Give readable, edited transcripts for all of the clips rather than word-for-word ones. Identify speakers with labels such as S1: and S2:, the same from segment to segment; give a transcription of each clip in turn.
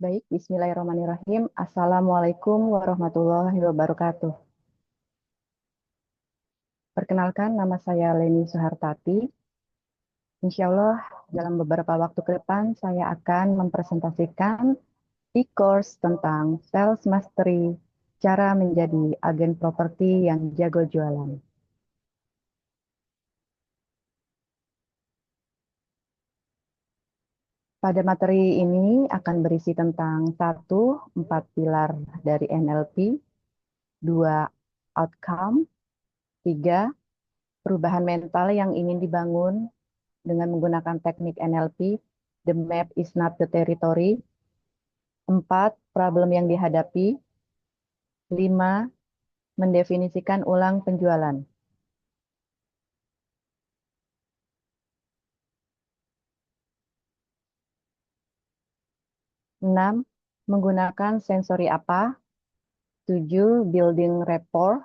S1: Baik, Bismillahirrahmanirrahim. Assalamualaikum warahmatullahi wabarakatuh. Perkenalkan, nama saya Leni Suhartati. Insya Allah, dalam beberapa waktu ke depan, saya akan mempresentasikan e-course tentang Sales Mastery, cara menjadi agen properti yang jago jualan. Pada materi ini akan berisi tentang satu, 4 pilar dari NLP, dua, outcome, tiga, perubahan mental yang ingin dibangun dengan menggunakan teknik NLP, the map is not the territory. 4, problem yang dihadapi. 5, mendefinisikan ulang penjualan. 6, menggunakan sensori apa. 7, building rapport.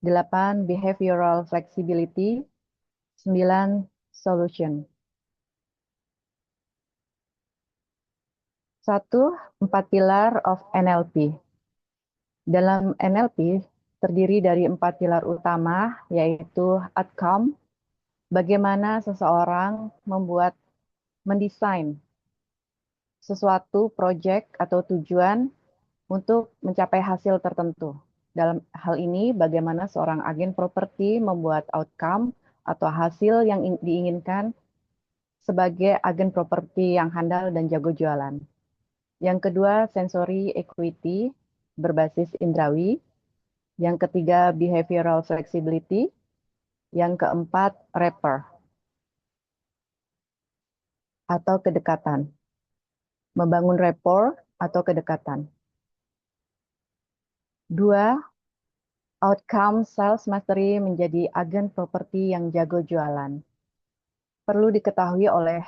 S1: 8, behavioral flexibility. 9, solution. 1, 4 pilar of NLP. Dalam NLP terdiri dari 4 pilar utama, yaitu outcome, bagaimana seseorang mendesain sesuatu proyek atau tujuan untuk mencapai hasil tertentu. Dalam hal ini, bagaimana seorang agen properti membuat outcome atau hasil yang diinginkan sebagai agen properti yang handal dan jago jualan. Yang kedua, sensory equity berbasis indrawi. Yang ketiga, behavioral flexibility. Yang keempat, rapport atau kedekatan. Membangun rapport atau kedekatan. 2, outcome sales mastery menjadi agen properti yang jago jualan. Perlu diketahui oleh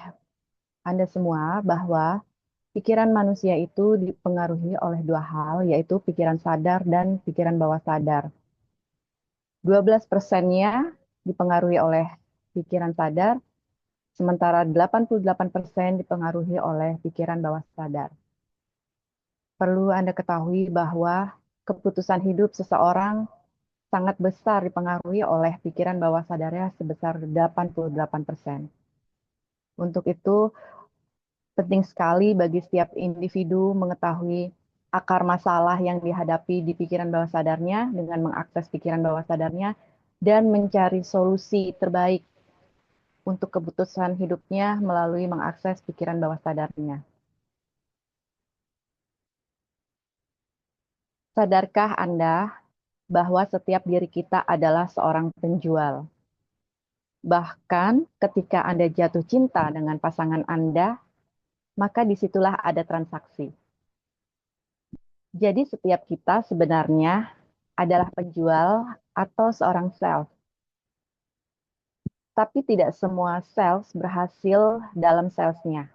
S1: Anda semua bahwa pikiran manusia itu dipengaruhi oleh dua hal, yaitu pikiran sadar dan pikiran bawah sadar. 12%-nya dipengaruhi oleh pikiran sadar, sementara 88% dipengaruhi oleh pikiran bawah sadar. Perlu Anda ketahui bahwa keputusan hidup seseorang sangat besar dipengaruhi oleh pikiran bawah sadarnya sebesar 88%. Untuk itu, penting sekali bagi setiap individu mengetahui akar masalah yang dihadapi di pikiran bawah sadarnya dengan mengakses pikiran bawah sadarnya dan mencari solusi terbaik untuk keputusan hidupnya melalui mengakses pikiran bawah sadarnya. Sadarkah Anda bahwa setiap diri kita adalah seorang penjual? Bahkan ketika Anda jatuh cinta dengan pasangan Anda, maka disitulah ada transaksi. Jadi setiap kita sebenarnya adalah penjual atau seorang sales. Tapi tidak semua sales berhasil dalam salesnya.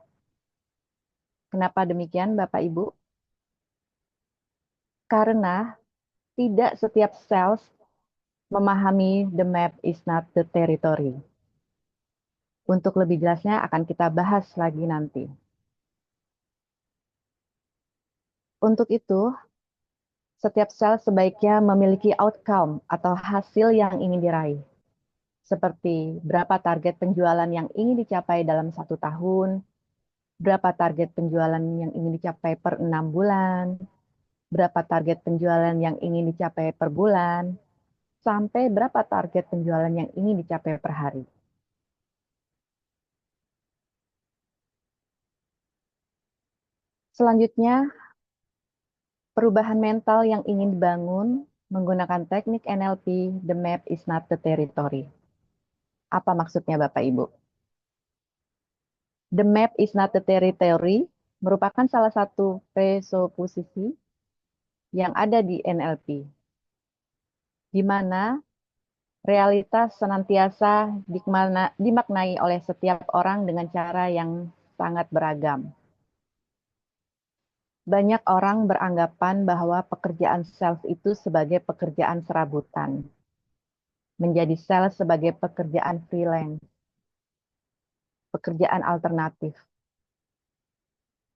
S1: Kenapa demikian Bapak Ibu? Karena tidak setiap sales memahami the map is not the territory. Untuk lebih jelasnya akan kita bahas lagi nanti. Untuk itu, setiap sales sebaiknya memiliki outcome atau hasil yang ingin diraih. Seperti berapa target penjualan yang ingin dicapai dalam 1 tahun, berapa target penjualan yang ingin dicapai per 6 bulan, berapa target penjualan yang ingin dicapai per bulan, sampai berapa target penjualan yang ingin dicapai per hari. Selanjutnya, perubahan mental yang ingin dibangun menggunakan teknik NLP, the map is not the territory. Apa maksudnya Bapak Ibu? The map is not the territory merupakan salah satu presuposisi yang ada di NLP, di mana realitas senantiasa dimaknai oleh setiap orang dengan cara yang sangat beragam. Banyak orang beranggapan bahwa pekerjaan sales itu sebagai pekerjaan serabutan, menjadi sales sebagai pekerjaan freelance, pekerjaan alternatif.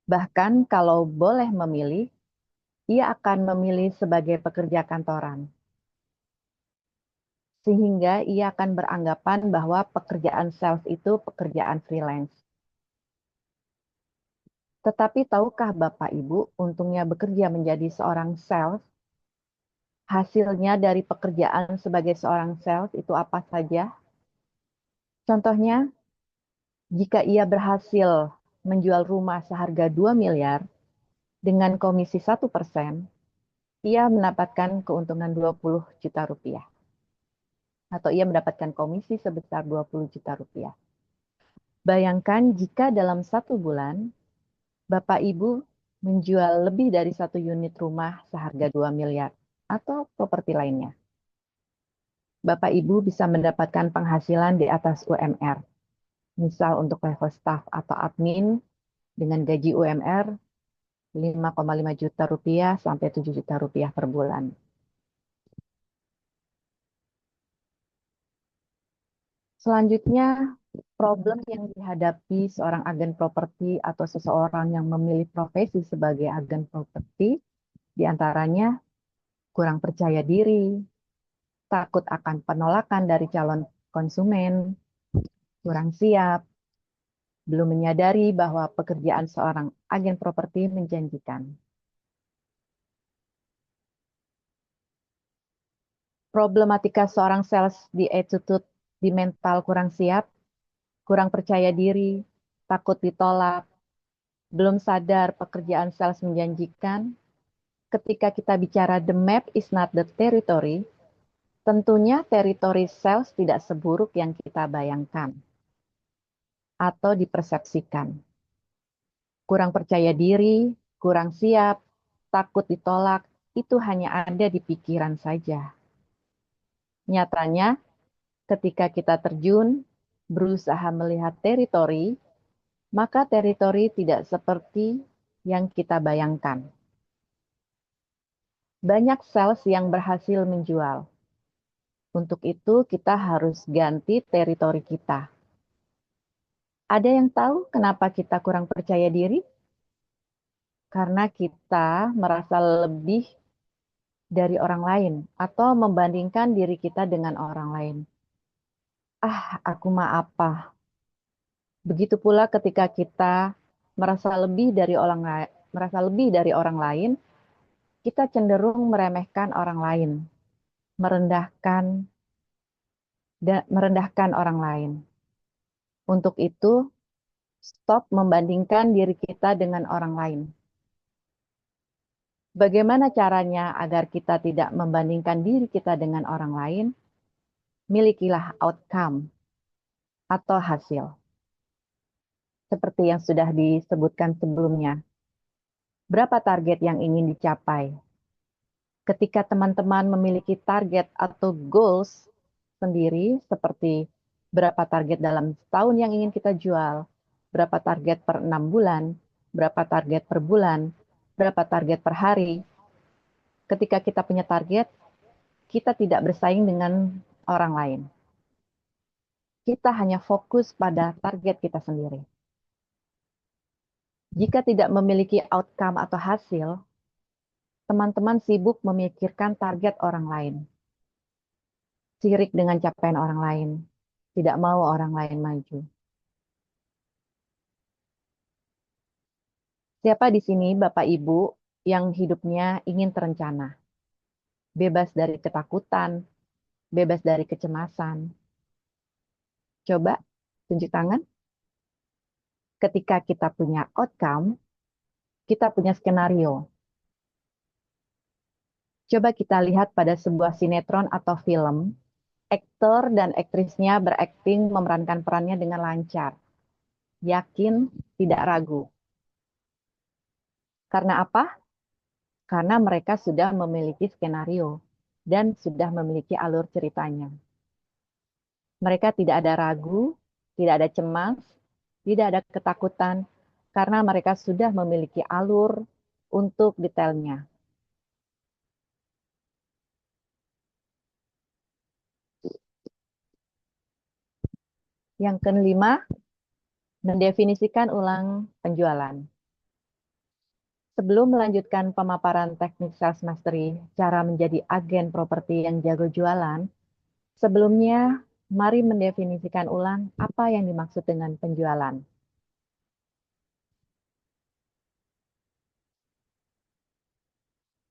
S1: Bahkan kalau boleh memilih, ia akan memilih sebagai pekerja kantoran. Sehingga ia akan beranggapan bahwa pekerjaan sales itu pekerjaan freelance. Tetapi tahukah Bapak Ibu, untungnya bekerja menjadi seorang sales, hasilnya dari pekerjaan sebagai seorang sales itu apa saja? Contohnya, jika ia berhasil menjual rumah seharga 2 miliar dengan komisi 1%, ia mendapatkan keuntungan 20 juta rupiah. Atau ia mendapatkan komisi sebesar 20 juta rupiah. Bayangkan jika dalam 1 bulan, Bapak Ibu menjual lebih dari 1 unit rumah seharga 2 miliar atau properti lainnya. Bapak Ibu bisa mendapatkan penghasilan di atas UMR. Misal untuk level staff atau admin dengan gaji UMR 5,5 juta rupiah sampai 7 juta rupiah per bulan. Selanjutnya, problem yang dihadapi seorang agen properti atau seseorang yang memilih profesi sebagai agen properti diantaranya kurang percaya diri, takut akan penolakan dari calon konsumen, kurang siap, belum menyadari bahwa pekerjaan seorang agen properti menjanjikan. Problematika seorang sales di attitude, di mental kurang siap, kurang percaya diri, takut ditolak, belum sadar pekerjaan sales menjanjikan. Ketika kita bicara the map is not the territory, tentunya teritori sales tidak seburuk yang kita bayangkan atau dipersepsikan. Kurang percaya diri, kurang siap, takut ditolak, itu hanya ada di pikiran saja. Nyatanya, ketika kita terjun, berusaha melihat teritori, maka teritori tidak seperti yang kita bayangkan. Banyak sales yang berhasil menjual. Untuk itu, kita harus ganti teritori kita. Ada yang tahu kenapa kita kurang percaya diri? Karena kita merasa lebih dari orang lain atau membandingkan diri kita dengan orang lain. Ah, aku mah apa? Begitu pula ketika kita merasa lebih dari orang lain, kita cenderung meremehkan orang lain, merendahkan merendahkan orang lain. Untuk itu, stop membandingkan diri kita dengan orang lain. Bagaimana caranya agar kita tidak membandingkan diri kita dengan orang lain? Milikilah outcome atau hasil. Seperti yang sudah disebutkan sebelumnya. Berapa target yang ingin dicapai? Ketika teman-teman memiliki target atau goals sendiri, seperti berapa target dalam setahun yang ingin kita jual, berapa target per 6 bulan, berapa target per bulan, berapa target per hari. Ketika kita punya target, kita tidak bersaing dengan orang lain. Kita hanya fokus pada target kita sendiri. Jika tidak memiliki outcome atau hasil, teman-teman sibuk memikirkan target orang lain. Sirik dengan capaian orang lain. Tidak mau orang lain maju. Siapa di sini, Bapak Ibu, yang hidupnya ingin terencana? Bebas dari ketakutan, bebas dari kecemasan. Coba tunjuk tangan. Ketika kita punya outcome, kita punya skenario. Coba kita lihat pada sebuah sinetron atau film, aktor dan aktrisnya berakting memerankan perannya dengan lancar, yakin, tidak ragu. Karena apa? karena mereka sudah memiliki skenario dan sudah memiliki alur ceritanya. Mereka tidak ada ragu, tidak ada cemas, tidak ada ketakutan, karena mereka sudah memiliki alur untuk detailnya. Yang kelima, mendefinisikan ulang penjualan. Sebelum melanjutkan pemaparan teknik sales mastery, cara menjadi agen properti yang jago jualan, sebelumnya mari mendefinisikan ulang apa yang dimaksud dengan penjualan.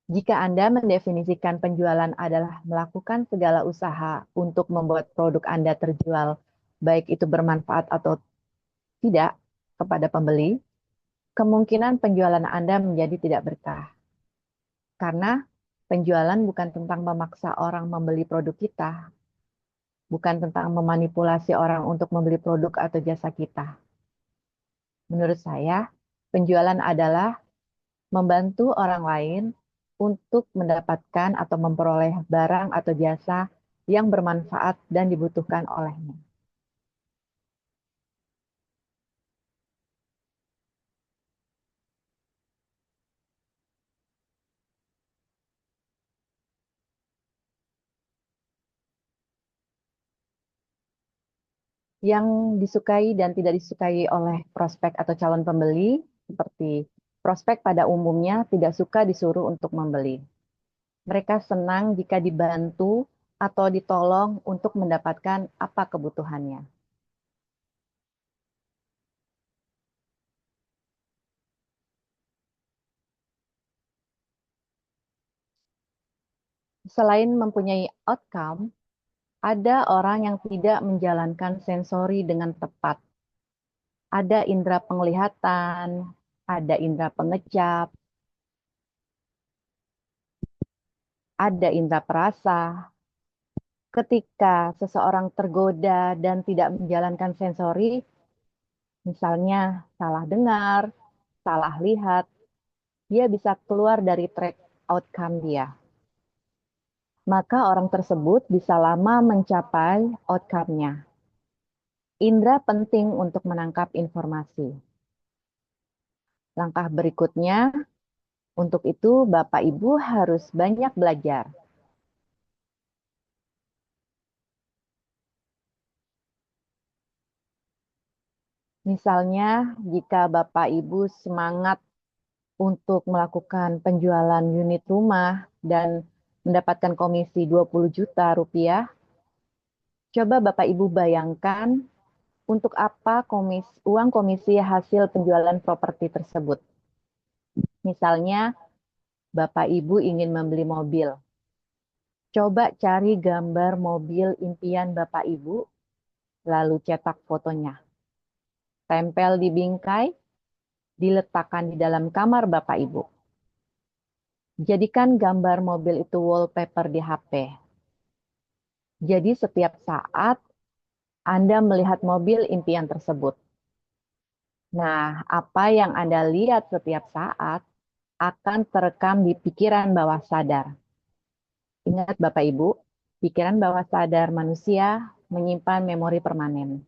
S1: Jika Anda mendefinisikan penjualan adalah melakukan segala usaha untuk membuat produk Anda terjual, baik itu bermanfaat atau tidak kepada pembeli, kemungkinan penjualan Anda menjadi tidak berkah. Karena penjualan bukan tentang memaksa orang membeli produk kita, bukan tentang memanipulasi orang untuk membeli produk atau jasa kita. Menurut saya, penjualan adalah membantu orang lain untuk mendapatkan atau memperoleh barang atau jasa yang bermanfaat dan dibutuhkan olehnya. Yang disukai dan tidak disukai oleh prospek atau calon pembeli, seperti prospek pada umumnya tidak suka disuruh untuk membeli. Mereka senang jika dibantu atau ditolong untuk mendapatkan apa kebutuhannya. Selain mempunyai outcome, ada orang yang tidak menjalankan sensori dengan tepat. Ada indera penglihatan, ada indera pengecap, ada indera perasa. Ketika seseorang tergoda dan tidak menjalankan sensori, misalnya salah dengar, salah lihat, dia bisa keluar dari track outcome dia. Maka orang tersebut bisa lama mencapai outcome-nya. Indera penting untuk menangkap informasi. Langkah berikutnya, untuk itu Bapak Ibu harus banyak belajar. Misalnya, jika Bapak Ibu semangat untuk melakukan penjualan unit rumah dan mendapatkan komisi 20 juta rupiah, coba Bapak Ibu bayangkan untuk apa uang komisi hasil penjualan properti tersebut. Misalnya, Bapak Ibu ingin membeli mobil. Coba cari gambar mobil impian Bapak Ibu, lalu cetak fotonya. Tempel di bingkai, diletakkan di dalam kamar Bapak Ibu. Jadikan gambar mobil itu wallpaper di HP. Jadi setiap saat Anda melihat mobil impian tersebut. Nah, apa yang Anda lihat setiap saat akan terekam di pikiran bawah sadar. Ingat Bapak Ibu, pikiran bawah sadar manusia menyimpan memori permanen.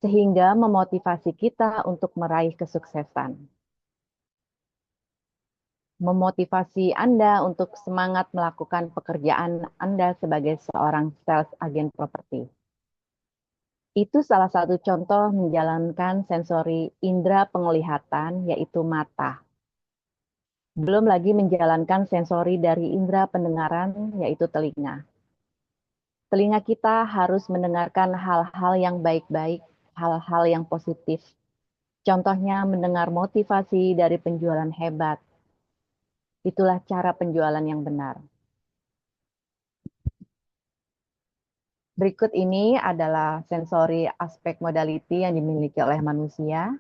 S1: Sehingga memotivasi kita untuk meraih kesuksesan. Memotivasi Anda untuk semangat melakukan pekerjaan Anda sebagai seorang sales agen properti. Itu salah satu contoh menjalankan sensori indera penglihatan, yaitu mata. Belum lagi menjalankan sensori dari indera pendengaran, yaitu telinga. Telinga kita harus mendengarkan hal-hal yang baik-baik, hal-hal yang positif. Contohnya mendengar motivasi dari penjualan hebat. Itulah cara penjualan yang benar. Berikut ini adalah sensori aspek modality yang dimiliki oleh manusia,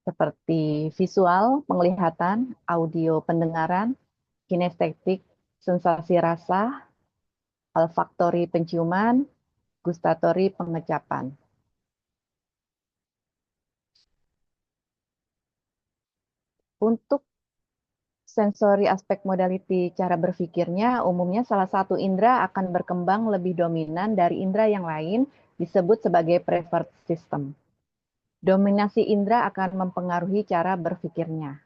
S1: seperti visual, penglihatan, audio, pendengaran, kinestetik, sensasi rasa, olfaktori, penciuman, gustatori, pengecapan. Untuk sensori aspek modality cara berpikirnya, umumnya salah satu indera akan berkembang lebih dominan dari indera yang lain, disebut sebagai preferred system. Dominasi indera akan mempengaruhi cara berpikirnya.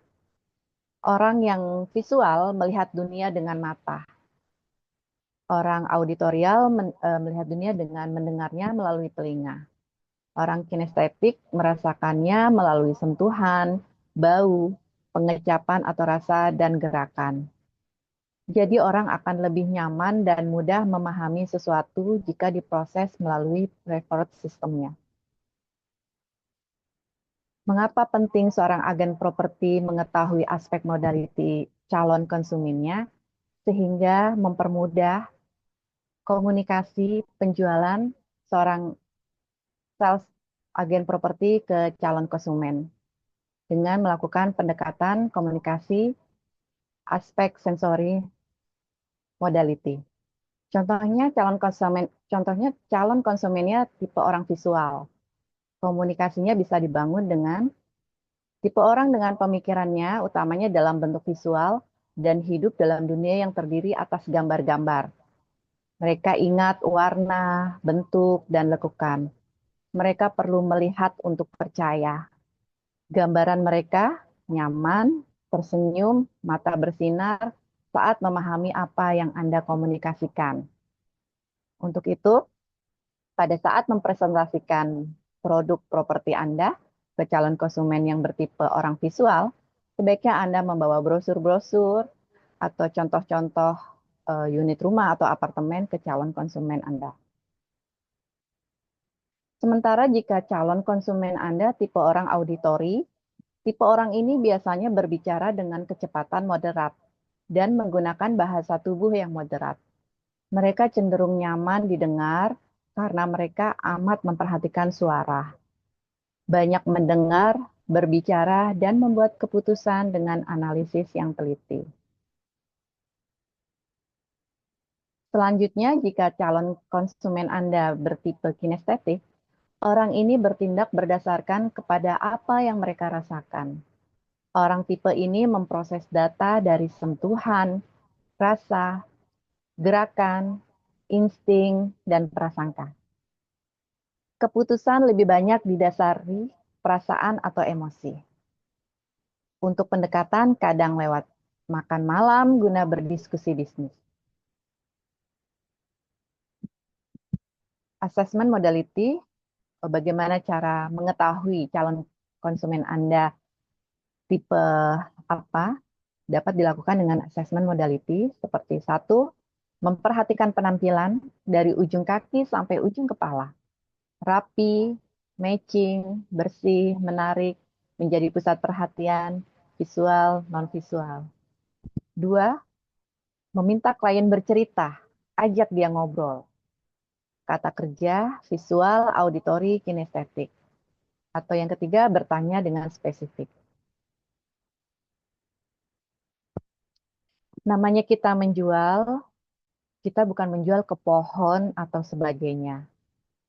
S1: Orang yang visual melihat dunia dengan mata. Orang auditorial melihat dunia dengan mendengarnya melalui telinga. Orang kinestetik merasakannya melalui sentuhan, bau, pengecapan atau rasa, dan gerakan. Jadi orang akan lebih nyaman dan mudah memahami sesuatu jika diproses melalui preferred systemnya. Mengapa penting seorang agen properti mengetahui aspek modality calon konsumennya sehingga mempermudah komunikasi penjualan seorang sales agen properti ke calon konsumen dengan melakukan pendekatan komunikasi aspek sensori modality. Contohnya calon konsumennya tipe orang visual. Komunikasinya bisa dibangun dengan tipe orang dengan pemikirannya utamanya dalam bentuk visual dan hidup dalam dunia yang terdiri atas gambar-gambar. Mereka ingat warna, bentuk, dan lekukan. Mereka perlu melihat untuk percaya. Gambaran mereka nyaman, tersenyum, mata bersinar saat memahami apa yang Anda komunikasikan. Untuk itu, pada saat mempresentasikan produk properti Anda ke calon konsumen yang bertipe orang visual, sebaiknya Anda membawa brosur-brosur atau contoh-contoh unit rumah atau apartemen ke calon konsumen Anda. Sementara jika calon konsumen Anda tipe orang auditori, tipe orang ini biasanya berbicara dengan kecepatan moderat dan menggunakan bahasa tubuh yang moderat. Mereka cenderung nyaman didengar karena mereka amat memperhatikan suara. Banyak mendengar, berbicara, dan membuat keputusan dengan analisis yang teliti. Selanjutnya, jika calon konsumen Anda bertipe kinestetik, orang ini bertindak berdasarkan kepada apa yang mereka rasakan. Orang tipe ini memproses data dari sentuhan, rasa, gerakan, insting, dan prasangka. Keputusan lebih banyak didasari perasaan atau emosi. Untuk pendekatan kadang lewat makan malam guna berdiskusi bisnis. Assessment modality, bagaimana cara mengetahui calon konsumen Anda tipe apa, dapat dilakukan dengan assessment modality seperti satu, memperhatikan penampilan dari ujung kaki sampai ujung kepala. Rapi, matching, bersih, menarik, menjadi pusat perhatian, visual, non-visual. Dua, meminta klien bercerita, ajak dia ngobrol. Kata kerja, visual, auditori, kinestetik. Atau yang ketiga, bertanya dengan spesifik. Namanya kita menjual, kita bukan menjual ke pohon atau sebagainya,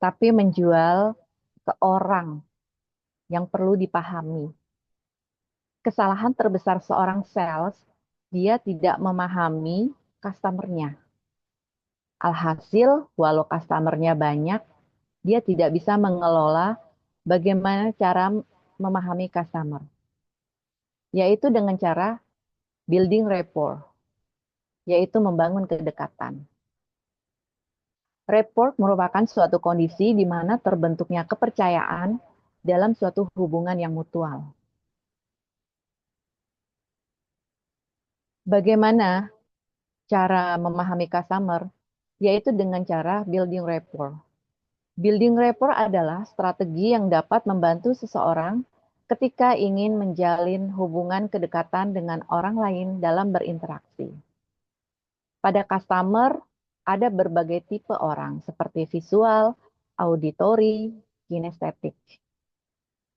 S1: tapi menjual ke orang yang perlu dipahami. Kesalahan terbesar seorang sales, dia tidak memahami customer-nya. Alhasil, walau customer-nya banyak, dia tidak bisa mengelola bagaimana cara memahami customer, yaitu dengan cara building rapport, yaitu membangun kedekatan. Rapport merupakan suatu kondisi di mana terbentuknya kepercayaan dalam suatu hubungan yang mutual. Bagaimana cara memahami customer? Yaitu dengan cara building rapport. Building rapport adalah strategi yang dapat membantu seseorang ketika ingin menjalin hubungan kedekatan dengan orang lain dalam berinteraksi. Pada customer, ada berbagai tipe orang seperti visual, auditori, kinestetik.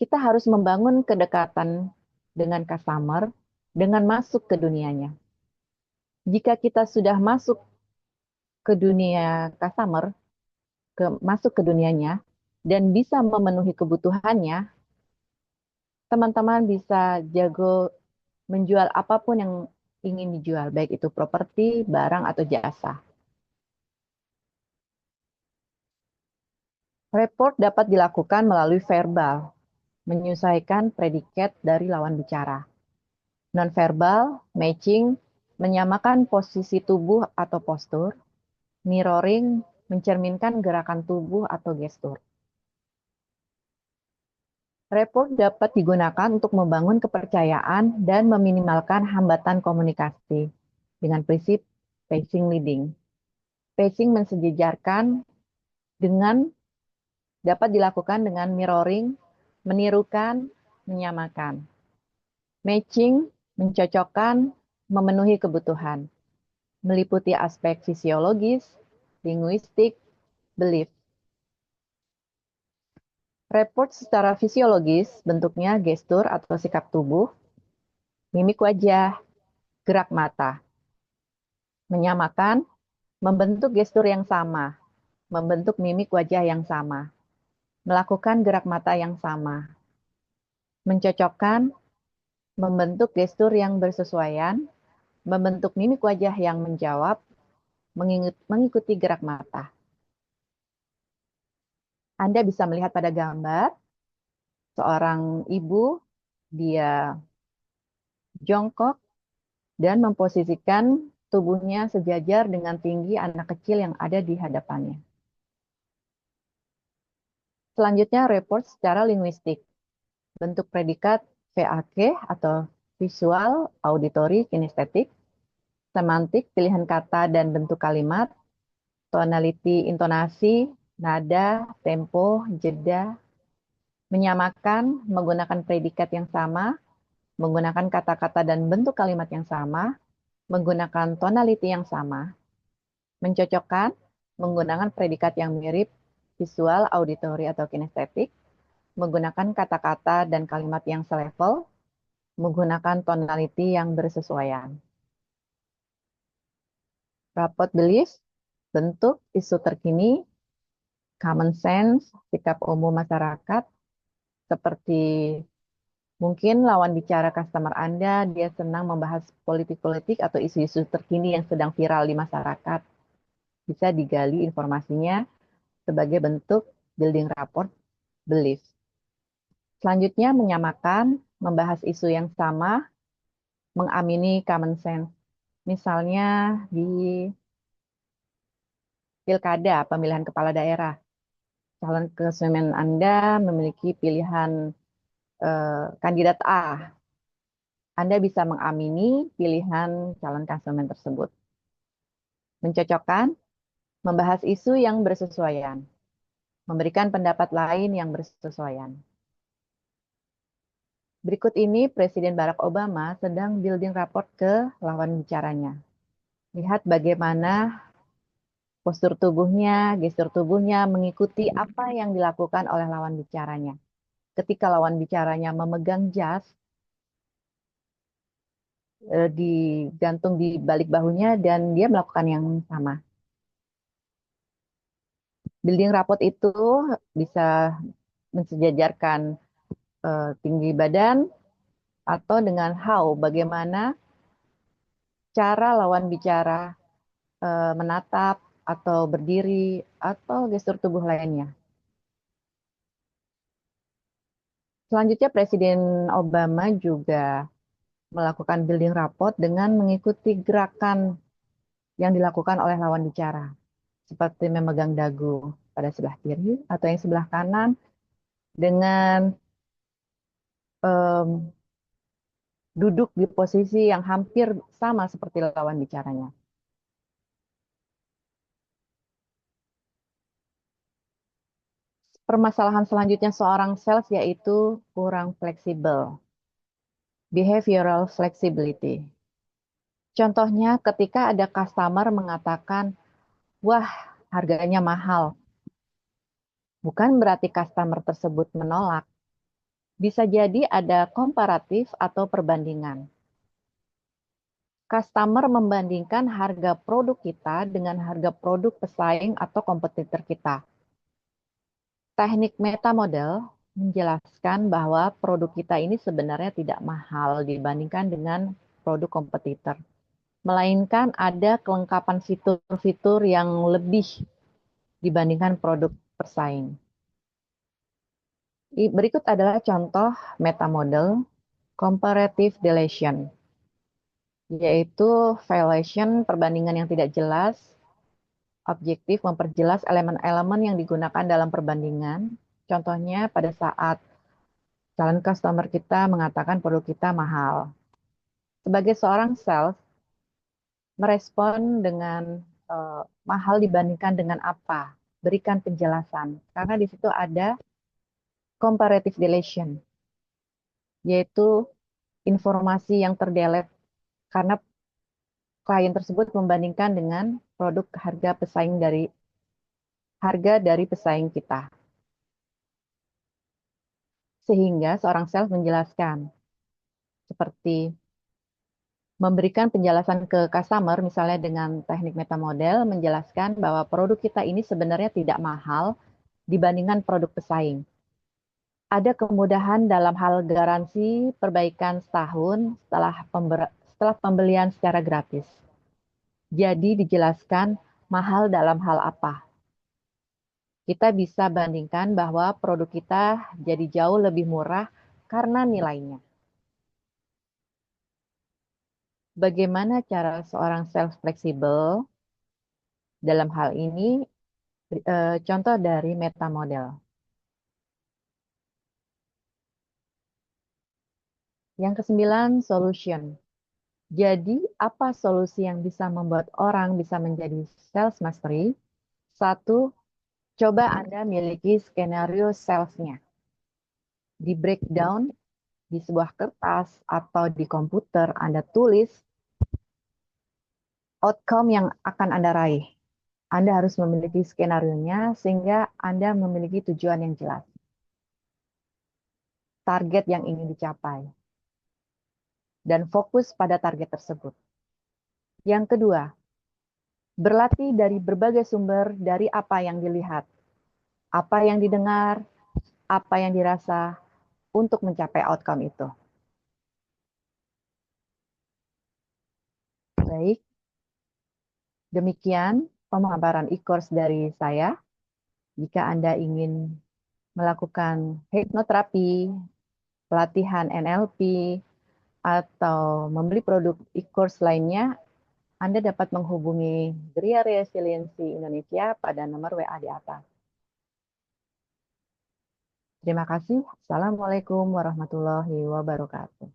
S1: Kita harus membangun kedekatan dengan customer dengan masuk ke dunianya. Jika kita sudah masuk ke dunia customer, masuk ke dunianya, dan bisa memenuhi kebutuhannya, teman-teman bisa jago menjual apapun yang ingin dijual, baik itu properti, barang, atau jasa. Report dapat dilakukan melalui verbal, menyesuaikan predikat dari lawan bicara. Nonverbal, matching, menyamakan posisi tubuh atau postur. Mirroring, mencerminkan gerakan tubuh atau gestur. Report dapat digunakan untuk membangun kepercayaan dan meminimalkan hambatan komunikasi dengan prinsip pacing leading. Pacing mensejajarkan dengan dapat dilakukan dengan mirroring, menirukan, menyamakan. Matching, mencocokkan, memenuhi kebutuhan, meliputi aspek fisiologis, linguistik, belief. Report secara fisiologis bentuknya gestur atau sikap tubuh, mimik wajah, gerak mata. Menyamakan, membentuk gestur yang sama, membentuk mimik wajah yang sama, melakukan gerak mata yang sama. Mencocokkan, membentuk gestur yang bersesuaian, membentuk mimik wajah yang menjawab, mengikuti gerak mata. Anda bisa melihat pada gambar seorang ibu, dia jongkok dan memposisikan tubuhnya sejajar dengan tinggi anak kecil yang ada di hadapannya. Selanjutnya, report secara linguistik. Bentuk predikat VAK atau visual, auditory, kinestetik, semantik, pilihan kata dan bentuk kalimat, tonality, intonasi, nada, tempo, jeda, menyamakan, menggunakan predikat yang sama, menggunakan kata-kata dan bentuk kalimat yang sama, menggunakan tonality yang sama, mencocokkan, menggunakan predikat yang mirip, visual, auditory, atau kinestetik, menggunakan kata-kata dan kalimat yang selevel, menggunakan tonality yang bersesuaian. Raport belief, bentuk, isu terkini, common sense, sikap umum masyarakat, seperti mungkin lawan bicara customer Anda, dia senang membahas politik-politik atau isu-isu terkini yang sedang viral di masyarakat. Bisa digali informasinya sebagai bentuk building rapport belief. Selanjutnya menyamakan, membahas isu yang sama, mengamini common sense. Misalnya di pilkada, pemilihan kepala daerah. Calon konsumen Anda memiliki pilihan kandidat A. Anda bisa mengamini pilihan calon konsumen tersebut. Mencocokkan, membahas isu yang bersesuaian, memberikan pendapat lain yang bersesuaian. Berikut ini Presiden Barack Obama sedang building rapport ke lawan bicaranya. Lihat bagaimana postur tubuhnya, gestur tubuhnya mengikuti apa yang dilakukan oleh lawan bicaranya. Ketika lawan bicaranya memegang jas, digantung di balik bahunya dan dia melakukan yang sama. Building rapport itu bisa mensejajarkan tinggi badan atau dengan how, bagaimana cara lawan bicara menatap atau berdiri atau gestur tubuh lainnya. Selanjutnya Presiden Obama juga melakukan building rapport dengan mengikuti gerakan yang dilakukan oleh lawan bicara, seperti memegang dagu pada sebelah kiri atau yang sebelah kanan dengan um, duduk di posisi yang hampir sama seperti lawan bicaranya. Permasalahan selanjutnya seorang sales yaitu kurang fleksibel. Behavioral flexibility. Contohnya ketika ada customer mengatakan, wah harganya mahal. Bukan berarti customer tersebut menolak. Bisa jadi ada komparatif atau perbandingan. Customer membandingkan harga produk kita dengan harga produk pesaing atau kompetitor kita. Teknik meta model menjelaskan bahwa produk kita ini sebenarnya tidak mahal dibandingkan dengan produk kompetitor, melainkan ada kelengkapan fitur-fitur yang lebih dibandingkan produk persaing. Berikut adalah contoh meta model comparative deletion, yaitu violation perbandingan yang tidak jelas, objektif memperjelas elemen-elemen yang digunakan dalam perbandingan. Contohnya pada saat calon customer kita mengatakan produk kita mahal. Sebagai seorang sales, merespon dengan mahal dibandingkan dengan apa? Berikan penjelasan. Karena di situ ada comparative deletion, yaitu informasi yang terdelete karena klien tersebut membandingkan dengan produk harga dari pesaing kita. Sehingga seorang sales menjelaskan seperti memberikan penjelasan ke customer misalnya dengan teknik meta model menjelaskan bahwa produk kita ini sebenarnya tidak mahal dibandingkan produk pesaing. Ada kemudahan dalam hal garansi perbaikan setahun setelah pembelian secara gratis. Jadi dijelaskan mahal dalam hal apa. Kita bisa bandingkan bahwa produk kita jadi jauh lebih murah karena nilainya. Bagaimana cara seorang sales fleksibel? Dalam hal ini, contoh dari meta model. Yang kesembilan, solution. Jadi, apa solusi yang bisa membuat orang bisa menjadi sales mastery? Satu, coba Anda miliki skenario salesnya. Di breakdown di sebuah kertas atau di komputer, Anda tulis outcome yang akan Anda raih. Anda harus memiliki skenario-nya sehingga Anda memiliki tujuan yang jelas. Target yang ingin dicapai. Dan fokus pada target tersebut. Yang kedua, berlatih dari berbagai sumber dari apa yang dilihat, apa yang didengar, apa yang dirasa untuk mencapai outcome itu. Baik, demikian pemaparan e-course dari saya. Jika Anda ingin melakukan hipnoterapi, pelatihan NLP, atau membeli produk e-course lainnya, Anda dapat menghubungi Gria Resiliensi Indonesia pada nomor WA di atas. Terima kasih. Assalamualaikum warahmatullahi wabarakatuh.